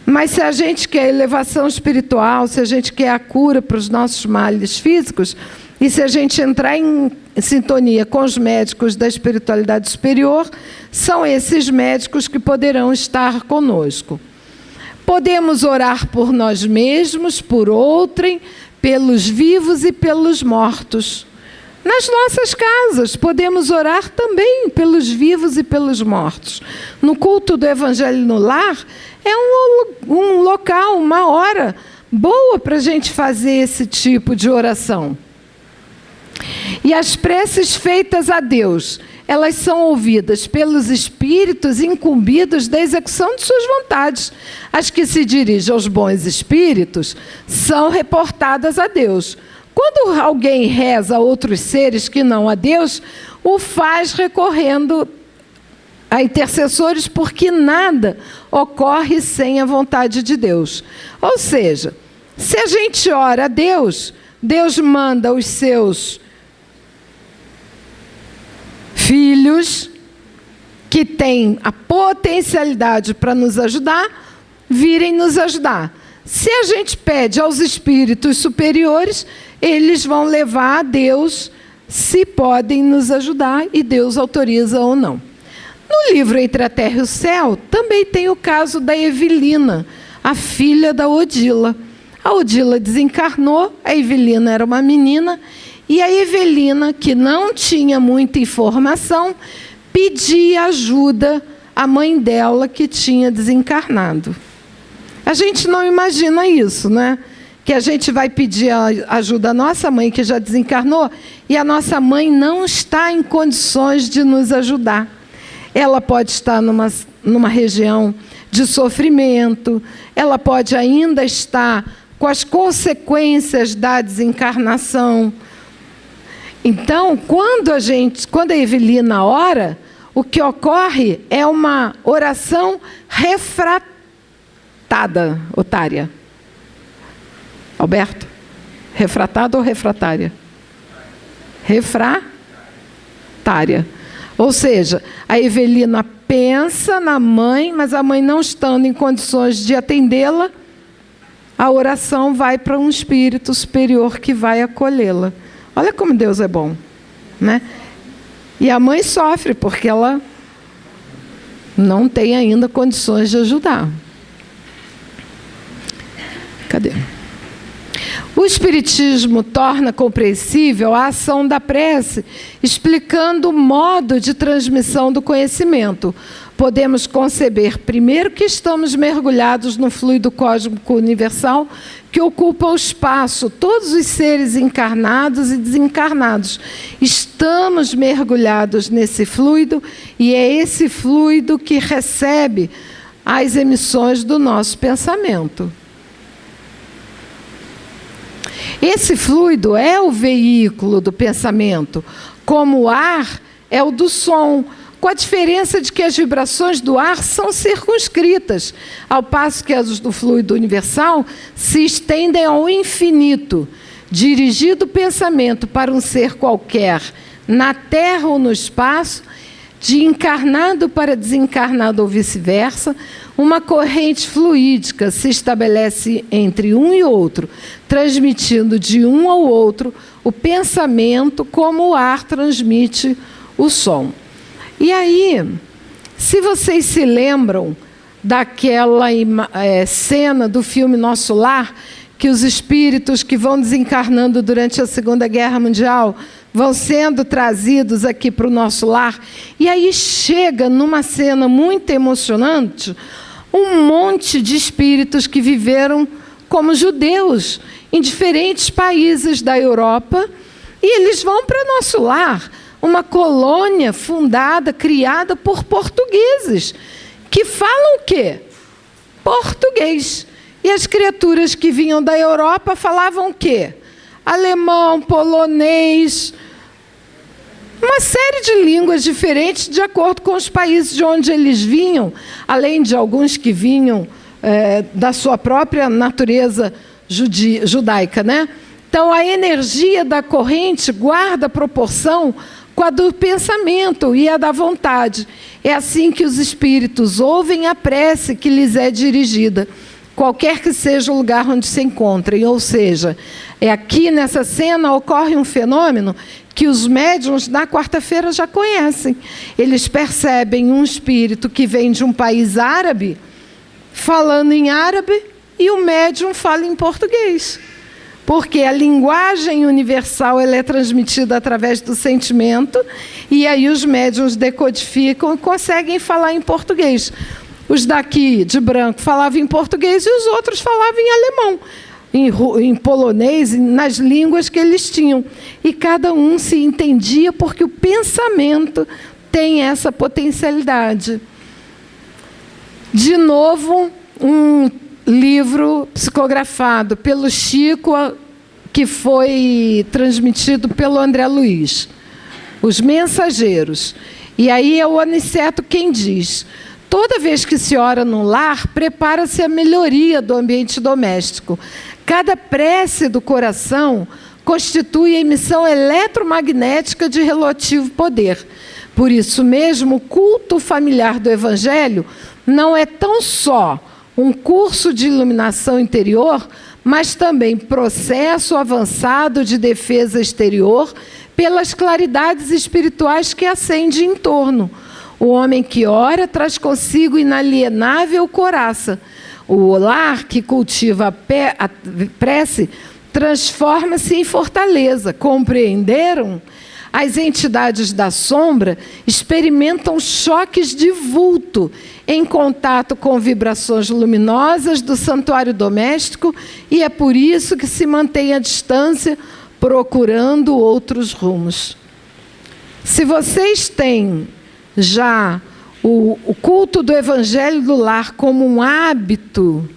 Mas se a gente quer elevação espiritual, se a gente quer a cura para os nossos males físicos, e se a gente entrar em sintonia com os médicos da espiritualidade superior, são esses médicos que poderão estar conosco. Podemos orar por nós mesmos, por outrem, pelos vivos e pelos mortos. Nas nossas casas, podemos orar também pelos vivos e pelos mortos. No culto do Evangelho no Lar, é um local, uma hora boa para a gente fazer esse tipo de oração. E as preces feitas a Deus, elas são ouvidas pelos espíritos incumbidos da execução de suas vontades. As que se dirigem aos bons espíritos são reportadas a Deus. Quando alguém reza a outros seres que não a Deus, o faz recorrendo a intercessores, porque nada ocorre sem a vontade de Deus. Ou seja, se a gente ora a Deus, Deus manda os seus filhos, que têm a potencialidade para nos ajudar, virem nos ajudar. Se a gente pede aos espíritos superiores, eles vão levar a Deus se podem nos ajudar e Deus autoriza ou não. No livro Entre a Terra e o Céu, também tem o caso da Evelina, a filha da Odila. A Odila desencarnou, a Evelina era uma menina, e a Evelina, que não tinha muita informação, pedia ajuda à mãe dela, que tinha desencarnado. A gente não imagina isso, né? Que a gente vai pedir a ajuda à nossa mãe, que já desencarnou, e a nossa mãe não está em condições de nos ajudar. Ela pode estar numa região de sofrimento, ela pode ainda estar com as consequências da desencarnação. Então, quando a Evelina ora, o que ocorre é uma oração refratada, otária. Alberto? Refratada ou refratária? Refratária. Ou seja, a Evelina pensa na mãe, mas a mãe não estando em condições de atendê-la, a oração vai para um espírito superior que vai acolhê-la. Olha como Deus é bom, né? E a mãe sofre porque ela não tem ainda condições de ajudar. Cadê? O Espiritismo torna compreensível a ação da prece, explicando o modo de transmissão do conhecimento. Podemos conceber, primeiro, que estamos mergulhados no fluido cósmico universal que ocupa o espaço, todos os seres encarnados e desencarnados. Estamos mergulhados nesse fluido e é esse fluido que recebe as emissões do nosso pensamento. Esse fluido é o veículo do pensamento, como o ar é o do som, com a diferença de que as vibrações do ar são circunscritas, ao passo que as do fluido universal se estendem ao infinito. Dirigido o pensamento para um ser qualquer, na Terra ou no espaço, de encarnado para desencarnado ou vice-versa, uma corrente fluídica se estabelece entre um e outro, transmitindo de um ao outro o pensamento como o ar transmite o som. E aí, se vocês se lembram daquela cena do filme Nosso Lar, que os espíritos que vão desencarnando durante a Segunda Guerra Mundial vão sendo trazidos aqui para o nosso lar, e aí chega numa cena muito emocionante, um monte de espíritos que viveram como judeus em diferentes países da Europa, e eles vão para nosso lar, uma colônia fundada, criada por portugueses, que falam o quê? Português. E as criaturas que vinham da Europa falavam o quê? Alemão, polonês, uma série de línguas diferentes de acordo com os países de onde eles vinham, além de alguns que vinham da sua própria natureza judaica, né? Então, a energia da corrente guarda proporção com a do pensamento e a da vontade. É assim que os espíritos ouvem a prece que lhes é dirigida, qualquer que seja o lugar onde se encontrem. Ou seja, aqui nessa cena ocorre um fenômeno que os médiuns na quarta-feira já conhecem. Eles percebem um espírito que vem de um país árabe, falando em árabe, e o médium fala em português. Porque a linguagem universal ela é transmitida através do sentimento, e aí os médiuns decodificam e conseguem falar em português. Os daqui, de branco, falavam em português e os outros falavam em alemão, em polonês, nas línguas que eles tinham. E cada um se entendia porque o pensamento tem essa potencialidade. De novo, um livro psicografado pelo Chico, que foi transmitido pelo André Luiz, Os Mensageiros. E aí é o Aniceto quem diz: toda vez que se ora no lar, prepara-se a melhoria do ambiente doméstico. Cada prece do coração constitui a emissão eletromagnética de relativo poder. Por isso mesmo, o culto familiar do Evangelho não é tão só um curso de iluminação interior, mas também processo avançado de defesa exterior pelas claridades espirituais que acendem em torno. O homem que ora traz consigo inalienável couraça. O lar que cultiva a prece transforma-se em fortaleza. Compreenderam? As entidades da sombra experimentam choques de vulto em contato com vibrações luminosas do santuário doméstico, e é por isso que se mantém à distância, procurando outros rumos. Se vocês têm já o culto do Evangelho do Lar como um hábito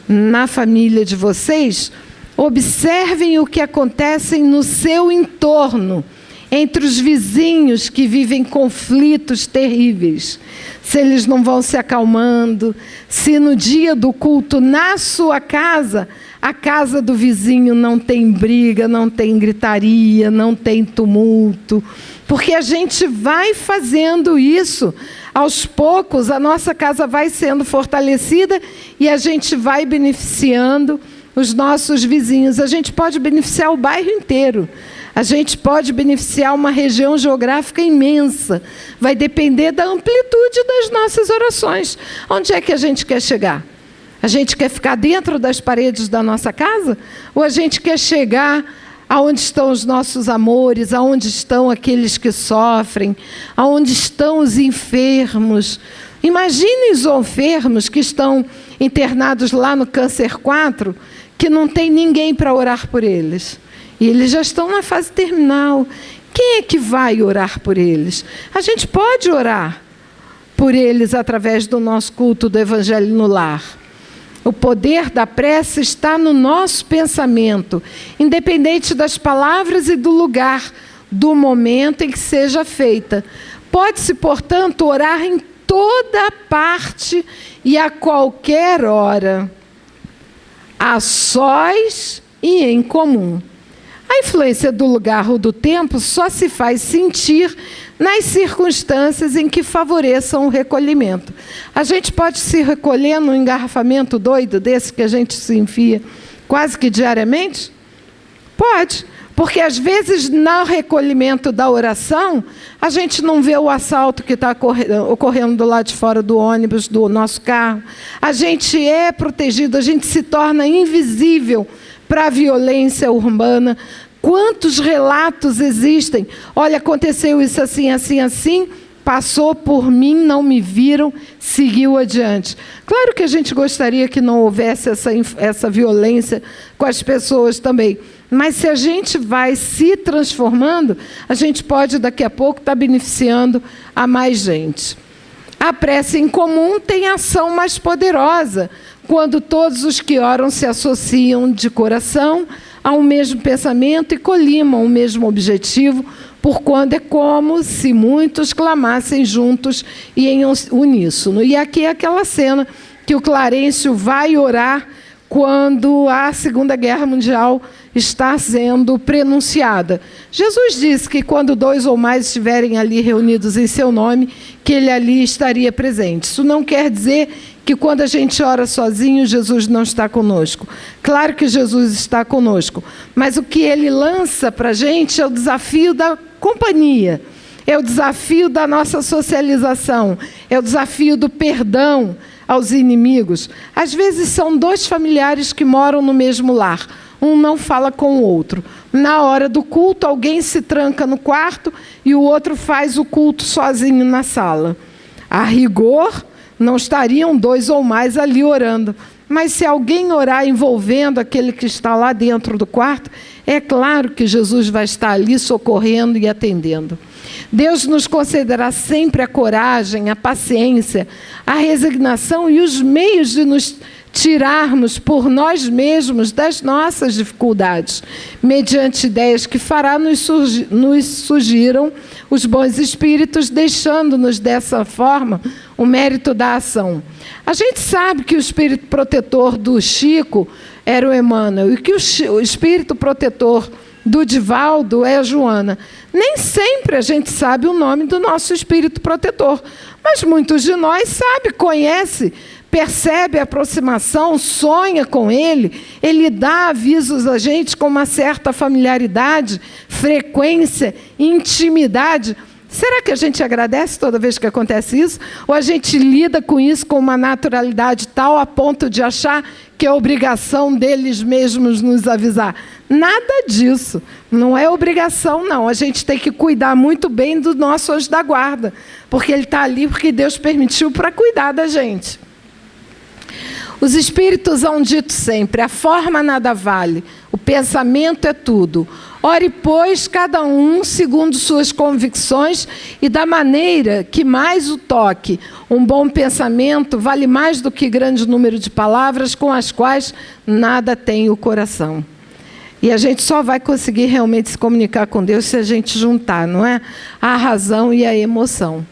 na família de vocês, observem o que acontece no seu entorno, entre os vizinhos que vivem conflitos terríveis. Se eles não vão se acalmando, se no dia do culto na sua casa, a casa do vizinho não tem briga, não tem gritaria, não tem tumulto, porque a gente vai fazendo isso. Aos poucos, a nossa casa vai sendo fortalecida e a gente vai beneficiando os nossos vizinhos. A gente pode beneficiar o bairro inteiro. A gente pode beneficiar uma região geográfica imensa. Vai depender da amplitude das nossas orações. Onde é que a gente quer chegar? A gente quer ficar dentro das paredes da nossa casa? Ou a gente quer chegar aonde estão os nossos amores, aonde estão aqueles que sofrem, aonde estão os enfermos? Imaginem os enfermos que estão internados lá no Câncer 4, que não tem ninguém para orar por eles. E eles já estão na fase terminal. Quem é que vai orar por eles? A gente pode orar por eles através do nosso culto do Evangelho no Lar. O poder da prece está no nosso pensamento, independente das palavras e do lugar, do momento em que seja feita. Pode-se, portanto, orar em toda parte e a qualquer hora, a sós e em comum. A influência do lugar ou do tempo só se faz sentir nas circunstâncias em que favoreçam o recolhimento. A gente pode se recolher num engarrafamento doido desse que a gente se enfia quase que diariamente? Pode, porque às vezes no recolhimento da oração a gente não vê o assalto que está ocorrendo do lado de fora do ônibus, do nosso carro. A gente é protegido, a gente se torna invisível para a violência urbana. Quantos relatos existem? Olha, aconteceu isso assim, assim, assim, passou por mim, não me viram, seguiu adiante. Claro que a gente gostaria que não houvesse essa violência com as pessoas também, mas se a gente vai se transformando, a gente pode daqui a pouco estar beneficiando a mais gente. A prece em comum tem ação mais poderosa, quando todos os que oram se associam de coração a um mesmo pensamento e colimam o mesmo objetivo, porquanto é como se muitos clamassem juntos e em uníssono. E aqui é aquela cena que o Clarencio vai orar quando a Segunda Guerra Mundial está sendo prenunciada. Jesus disse que quando 2 ou mais estiverem ali reunidos em seu nome, que ele ali estaria presente. Isso não quer dizer que quando a gente ora sozinho, Jesus não está conosco. Claro que Jesus está conosco, mas o que ele lança para a gente é o desafio da companhia, é o desafio da nossa socialização, é o desafio do perdão aos inimigos. Às vezes são 2 familiares que moram no mesmo lar, um não fala com o outro. Na hora do culto, alguém se tranca no quarto e o outro faz o culto sozinho na sala. A rigor, não estariam 2 ou mais ali orando. Mas se alguém orar envolvendo aquele que está lá dentro do quarto, é claro que Jesus vai estar ali socorrendo e atendendo. Deus nos concederá sempre a coragem, a paciência, a resignação e os meios de nos tirarmos por nós mesmos das nossas dificuldades, mediante ideias que fará nos surgiram os bons espíritos, deixando-nos dessa forma o mérito da ação. A gente sabe que o espírito protetor do Chico era o Emmanuel e que o espírito protetor do Divaldo é a Joana. Nem sempre a gente sabe o nome do nosso espírito protetor, mas muitos de nós sabem, conhecem, percebe a aproximação, sonha com ele dá avisos a gente com uma certa familiaridade, frequência, intimidade. Será que a gente agradece toda vez que acontece isso? Ou a gente lida com isso com uma naturalidade tal a ponto de achar que é obrigação deles mesmos nos avisar? Nada disso. Não é obrigação, não. A gente tem que cuidar muito bem do nosso anjo da guarda, porque ele está ali porque Deus permitiu para cuidar da gente. Os espíritos hão dito sempre: a forma nada vale, o pensamento é tudo. Ore, pois, cada um segundo suas convicções e da maneira que mais o toque. Um bom pensamento vale mais do que grande número de palavras com as quais nada tem o coração. E a gente só vai conseguir realmente se comunicar com Deus se a gente juntar, não é? A razão e a emoção.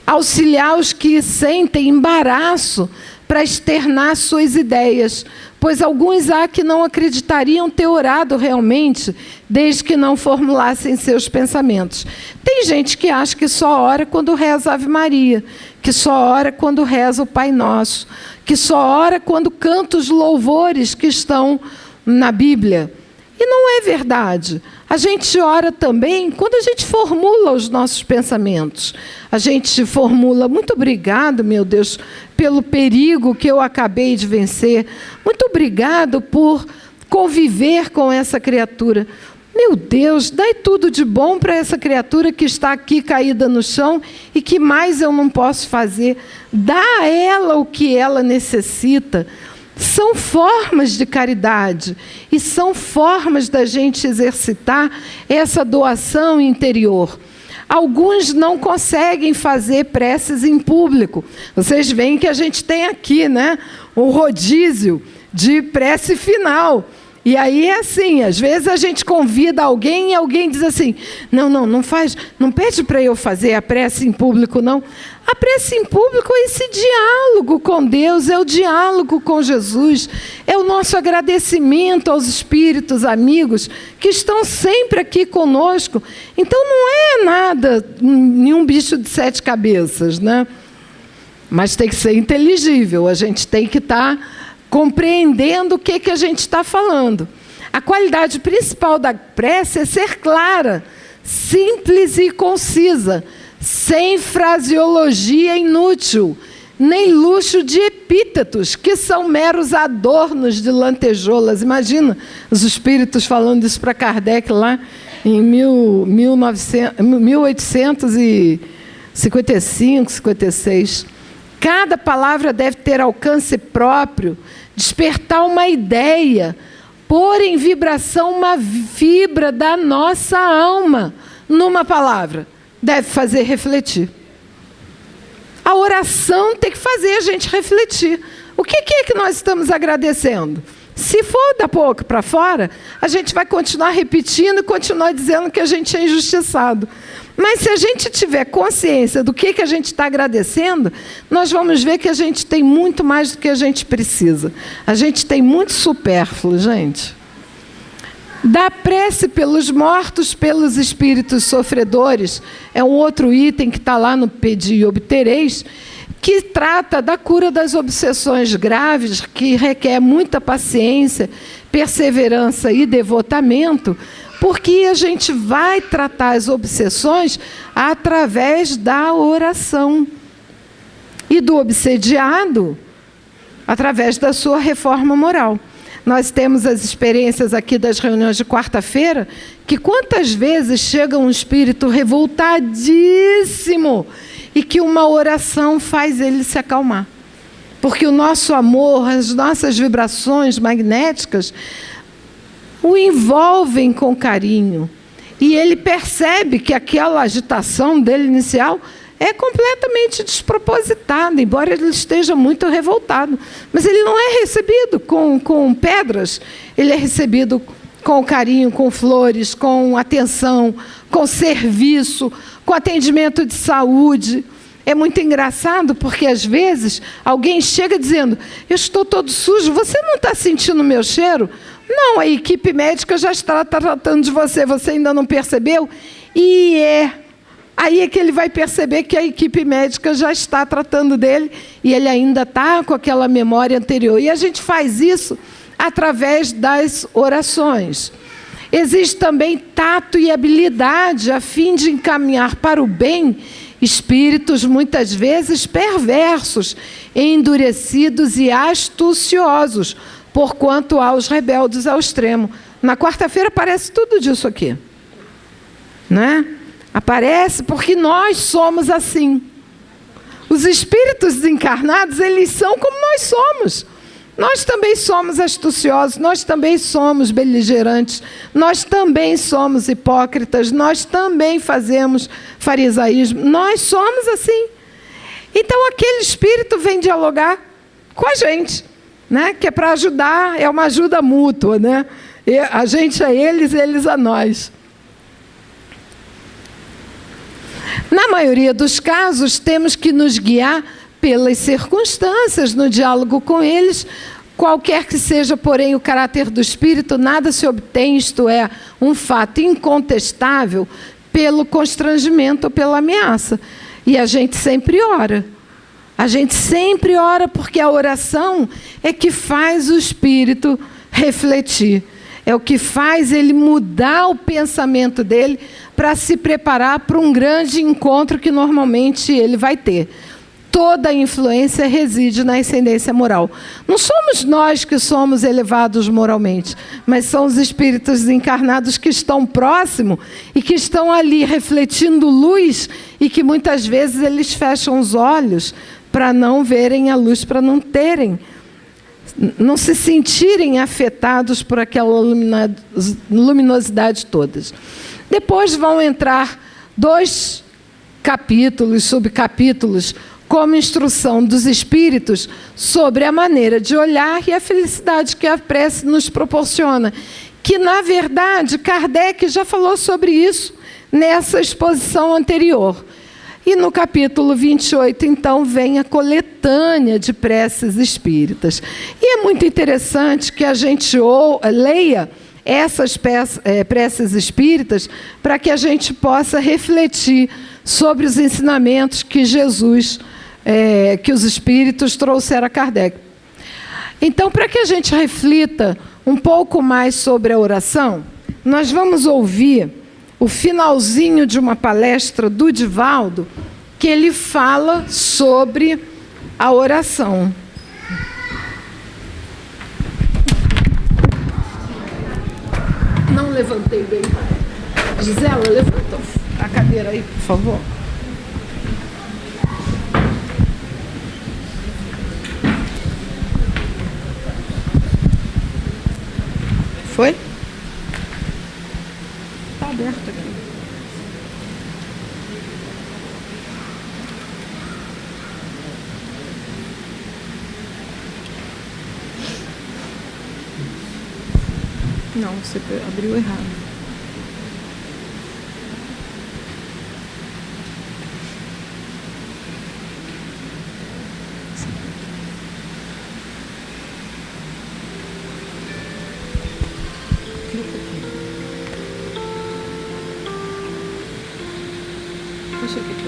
Auxiliar os que sentem embaraço para externar suas ideias, pois alguns há que não acreditariam ter orado realmente, desde que não formulassem seus pensamentos. Tem gente que acha que só ora quando reza a Ave Maria, que só ora quando reza o Pai Nosso, que só ora quando canta os louvores que estão na Bíblia. E não é verdade. A gente ora também quando a gente formula os nossos pensamentos. A gente formula: muito obrigado, meu Deus, pelo perigo que eu acabei de vencer. Muito obrigado por conviver com essa criatura. Meu Deus, dai tudo de bom para essa criatura que está aqui caída no chão e que mais eu não posso fazer. Dá a ela o que ela necessita. São formas de caridade e são formas da gente exercitar essa doação interior. Alguns não conseguem fazer preces em público. Vocês veem que a gente tem aqui, né, um rodízio de prece final. E aí é assim, às vezes a gente convida alguém e alguém diz assim: não faz, não pede para eu fazer a prece em público, não. A prece em público é esse diálogo com Deus, é o diálogo com Jesus, é o nosso agradecimento aos espíritos amigos que estão sempre aqui conosco. Então não é nada, nenhum bicho de 7 cabeças, né? Mas tem que ser inteligível, a gente tem que estar compreendendo o que a gente está falando. A qualidade principal da prece é ser clara, simples e concisa, sem fraseologia inútil, nem luxo de epítetos, que são meros adornos de lantejoulas. Imagina os espíritos falando isso para Kardec lá em 1855, 56. Cada palavra deve ter alcance próprio, despertar uma ideia, pôr em vibração uma fibra da nossa alma. Numa palavra, deve fazer refletir. A oração tem que fazer a gente refletir. O que é que nós estamos agradecendo? Se for da boca para fora, a gente vai continuar repetindo e continuar dizendo que a gente é injustiçado. Mas se a gente tiver consciência do que a gente está agradecendo, nós vamos ver que a gente tem muito mais do que a gente precisa. A gente tem muito supérfluo, gente. Da prece pelos mortos, pelos espíritos sofredores, é um outro item que está lá no Pedi e Obtereis, que trata da cura das obsessões graves, que requer muita paciência, perseverança e devotamento, porque a gente vai tratar as obsessões através da oração. E do obsediado, através da sua reforma moral. Nós temos as experiências aqui das reuniões de quarta-feira, que quantas vezes chega um espírito revoltadíssimo e que uma oração faz ele se acalmar. Porque o nosso amor, as nossas vibrações magnéticas o envolvem com carinho. E ele percebe que aquela agitação dele inicial é completamente despropositada, embora ele esteja muito revoltado. Mas ele não é recebido com pedras, ele é recebido com carinho, com flores, com atenção, com serviço, com atendimento de saúde. É muito engraçado porque, às vezes, alguém chega dizendo: eu estou todo sujo, você não está sentindo o meu cheiro? Não, a equipe médica já está tratando de você, você ainda não percebeu? E aí é que ele vai perceber que a equipe médica já está tratando dele e ele ainda está com aquela memória anterior. E a gente faz isso através das orações. Existe também tato e habilidade a fim de encaminhar para o bem espíritos muitas vezes perversos, endurecidos e astuciosos, porquanto há os rebeldes ao extremo. Na quarta-feira aparece tudo disso aqui, né? Aparece porque nós somos assim. Os espíritos desencarnados, eles são como nós somos. Nós também somos astuciosos, nós também somos beligerantes, nós também somos hipócritas, nós também fazemos farisaísmo, nós somos assim. Então aquele espírito vem dialogar com a gente, né? Que é para ajudar, é uma ajuda mútua, né? E a gente a eles, eles a nós. Na maioria dos casos, temos que nos guiar pelas circunstâncias no diálogo com eles, qualquer que seja, porém, o caráter do espírito, nada se obtém, isto é, um fato incontestável, pelo constrangimento ou pela ameaça. E a gente sempre ora. A gente sempre ora porque a oração é que faz o espírito refletir. É o que faz ele mudar o pensamento dele para se preparar para um grande encontro que normalmente ele vai ter. Toda a influência reside na ascendência moral. Não somos nós que somos elevados moralmente, mas são os espíritos encarnados que estão próximos e que estão ali refletindo luz e que muitas vezes eles fecham os olhos para não verem a luz, para não se sentirem afetados por aquela luminosidade todas. Depois vão entrar 2 capítulos, subcapítulos, como instrução dos espíritos sobre a maneira de olhar e a felicidade que a prece nos proporciona. Que, na verdade, Kardec já falou sobre isso nessa exposição anterior. E no capítulo 28, então, vem a coletânea de preces espíritas. E é muito interessante que a gente leia essas preces espíritas para que a gente possa refletir sobre os ensinamentos que que os espíritos trouxeram a Kardec. Então, para que a gente reflita um pouco mais sobre a oração, nós vamos ouvir o finalzinho de uma palestra do Divaldo, que ele fala sobre a oração. Não levantei bem. Gisela, levanta a cadeira aí, por favor. Foi? Está aberto aqui. Não, você abriu errado. Deixa eu ver aqui.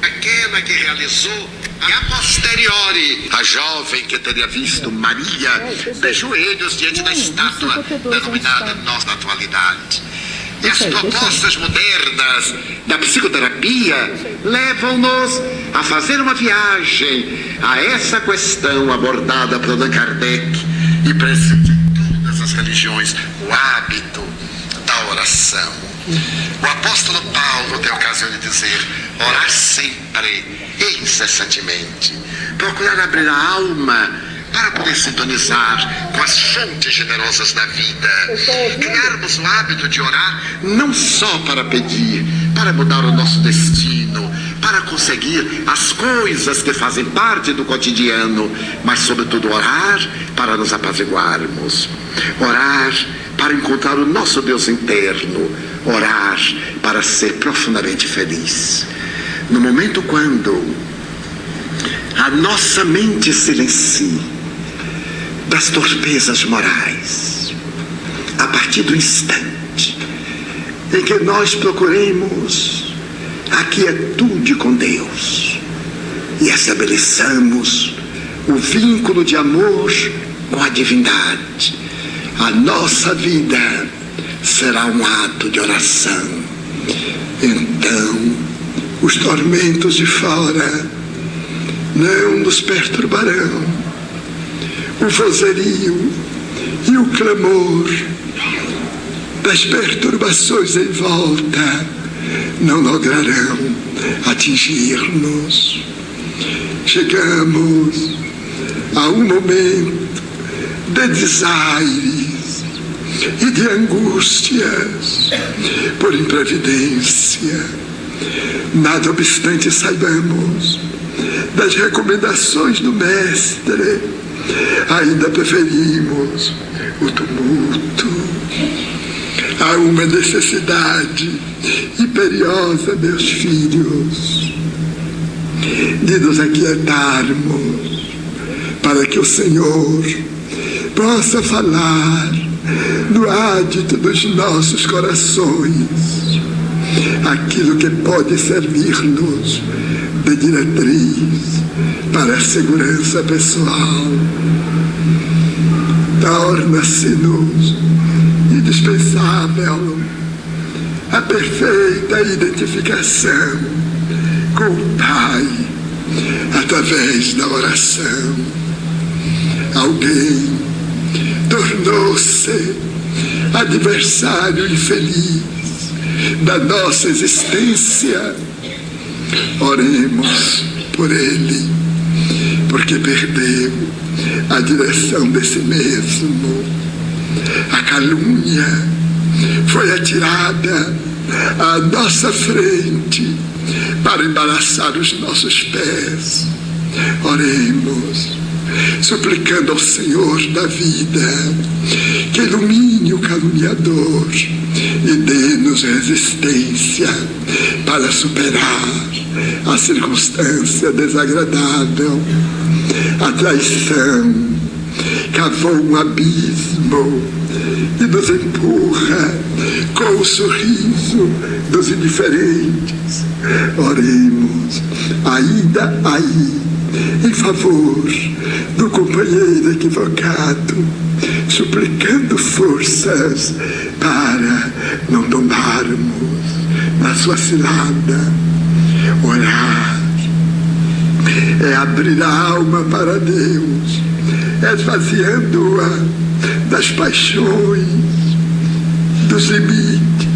Aquela que realizou a posteriori, a jovem que teria visto Maria de joelhos diante da estátua denominada Nossa Atualidade. E as propostas modernas da psicoterapia levam-nos a fazer uma viagem a essa questão abordada por Allan Kardec e presente em todas as religiões, o hábito da oração. O apóstolo Paulo tem a ocasião de dizer: orar sempre e incessantemente, procurar abrir a alma para poder sintonizar com as fontes generosas da vida, criarmos o hábito de orar não só para pedir, para mudar o nosso destino, para conseguir as coisas que fazem parte do cotidiano, mas sobretudo orar para nos apaziguarmos, orar para encontrar o nosso Deus interno, orar para ser profundamente feliz. No momento quando a nossa mente silencia das torpezas morais, a partir do instante em que nós procuremos a quietude com Deus, e estabeleçamos o vínculo de amor com a divindade. A nossa vida será um ato de oração. Então, os tormentos de fora não nos perturbarão. O vozerio e o clamor das perturbações em volta não lograrão atingir-nos. Chegamos a um momento de desaires e de angústias por imprevidência. Nada obstante, saibamos das recomendações do Mestre, ainda preferimos o tumulto. Há uma necessidade imperiosa, meus filhos, de nos aquietarmos para que o Senhor possa falar no ádito dos nossos corações aquilo que pode servir-nos de diretriz para a segurança pessoal. Torna-se-nos indispensável a perfeita identificação com o Pai através da oração. Alguém tornou-se adversário infeliz da nossa existência. Oremos por ele, porque perdeu a direção de si mesmo. A calúnia foi atirada à nossa frente para embaraçar os nossos pés. Oremos, suplicando ao Senhor da vida que ilumine o caluniador e dê-nos resistência para superar a circunstância desagradável. A traição cavou um abismo e nos empurra com o sorriso dos indiferentes. Oremos ainda aí em favor do companheiro equivocado, suplicando forças para não tombarmos na sua cilada. Orar é abrir a alma para Deus, esvaziando-a das paixões, dos limites,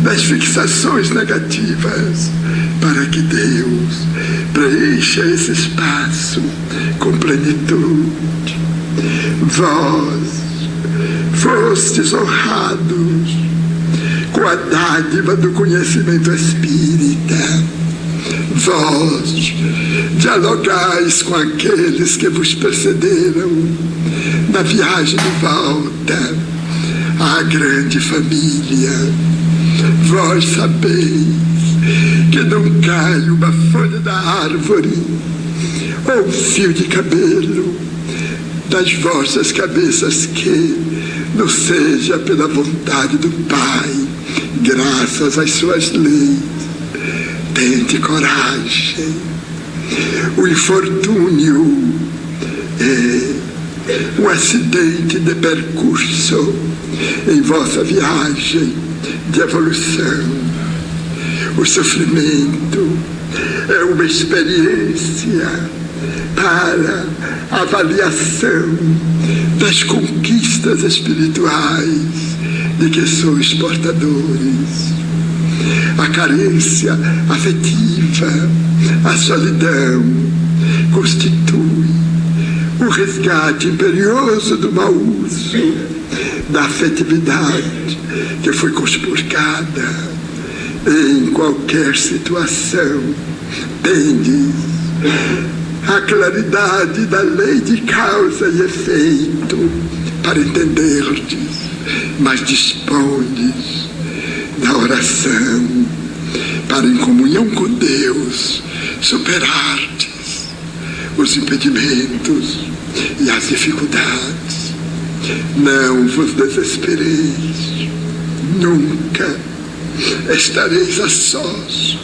das fixações negativas, para que Deus preencha esse espaço com plenitude. Vós fostes honrados com a dádiva do conhecimento espírita. Vós dialogais com aqueles que vos precederam na viagem de volta à grande família. Vós sabeis que não cai uma folha da árvore ou um fio de cabelo das vossas cabeças que não seja pela vontade do Pai, graças às suas leis. Tente coragem. O infortúnio é um acidente de percurso em vossa viagem de evolução. O sofrimento é uma experiência para avaliação das conquistas espirituais de que sois portadores. A carência afetiva, a solidão, constitui o resgate imperioso do mau uso da afetividade que foi conspurcada. Em qualquer situação, tendes a claridade da lei de causa e efeito para entenderdes, mas dispondes da oração para, em comunhão com Deus, superardes os impedimentos e as dificuldades. Não vos desespereis, nunca estareis a sós.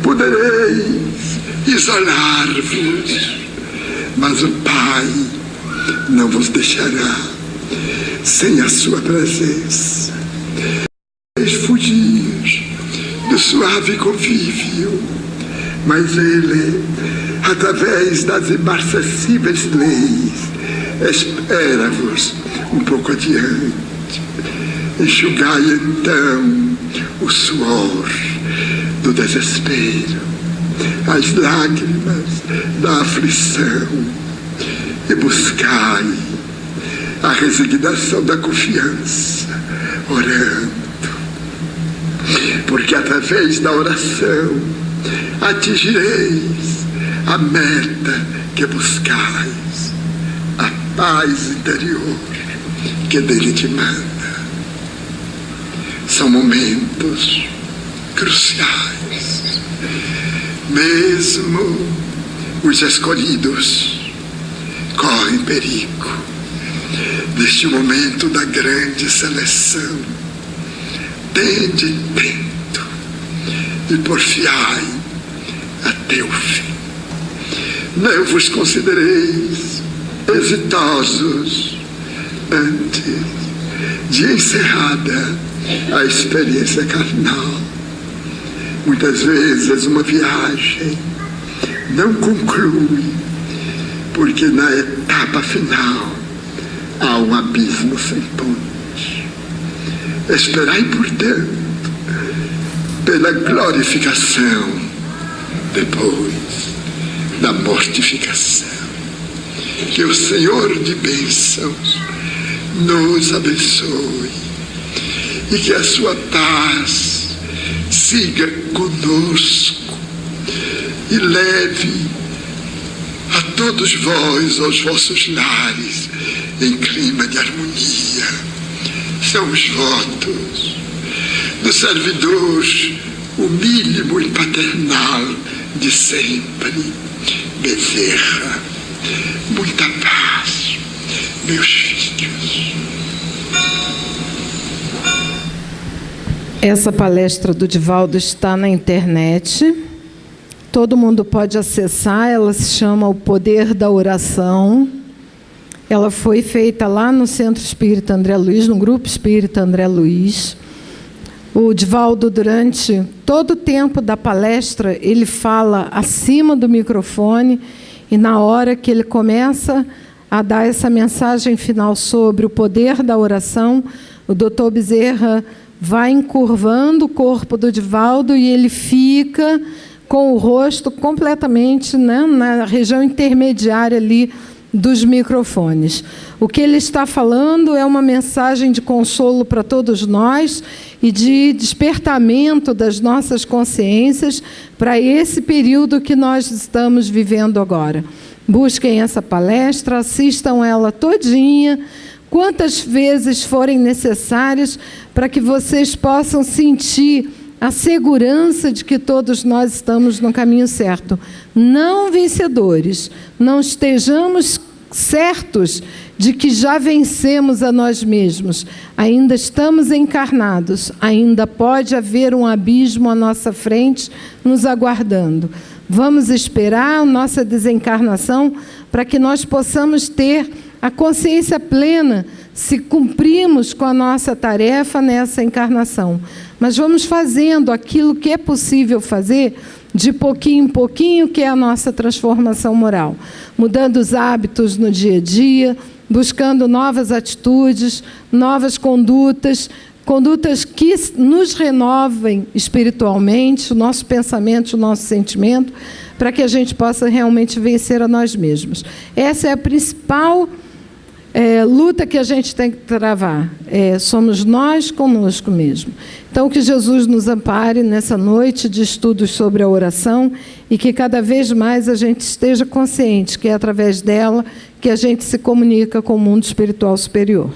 Podereis isolar-vos, mas o Pai não vos deixará sem a sua presença. Fugir do suave convívio, mas Ele, através das imarcessíveis leis, espera-vos um pouco adiante. Enxugai então o suor do desespero, as lágrimas da aflição, e buscai a resignação da confiança, orando. Porque através da oração atingireis a meta que buscais, a paz interior que dele te manda. São momentos cruciais. Mesmo os escolhidos correm perigo neste momento da grande seleção. Tende tento e porfiai até o fim. Não vos considereis exitosos antes de encerrada a experiência carnal. Muitas vezes uma viagem não conclui, porque na etapa final há um abismo sem ponte. Esperai, portanto, pela glorificação depois da mortificação. Que o Senhor de bênçãos nos abençoe e que a sua paz siga conosco e leve a todos vós aos vossos lares em clima de harmonia. São os votos do servidor humílimo e paternal de sempre, Bezerra. Muita paz, meus filhos. Essa palestra do Divaldo está na internet. Todo mundo pode acessar. Ela se chama O Poder da Oração. Ela foi feita lá no Centro Espírita André Luiz, no Grupo Espírita André Luiz. O Divaldo, durante todo o tempo da palestra, ele fala acima do microfone, e na hora que ele começa a dar essa mensagem final sobre o poder da oração, o doutor Bezerra vai encurvando o corpo do Divaldo e ele fica com o rosto completamente, né, na região intermediária ali dos microfones. O que ele está falando é uma mensagem de consolo para todos nós e de despertamento das nossas consciências para esse período que nós estamos vivendo agora. Busquem essa palestra, assistam ela todinha, quantas vezes forem necessárias, para que vocês possam sentir a segurança de que todos nós estamos no caminho certo. Não vencedores, não estejamos certos de que já vencemos a nós mesmos. Ainda estamos encarnados, ainda pode haver um abismo à nossa frente nos aguardando. Vamos esperar a nossa desencarnação para que nós possamos ter a consciência plena se cumprimos com a nossa tarefa nessa encarnação. Mas vamos fazendo aquilo que é possível fazer de pouquinho em pouquinho, que é a nossa transformação moral. Mudando os hábitos no dia a dia, buscando novas atitudes, novas condutas, condutas que nos renovem espiritualmente, o nosso pensamento, o nosso sentimento, para que a gente possa realmente vencer a nós mesmos. Essa é a principal luta que a gente tem que travar. Somos nós conosco mesmo. Então, que Jesus nos ampare nessa noite de estudos sobre a oração e que cada vez mais a gente esteja consciente que é através dela que a gente se comunica com o mundo espiritual superior.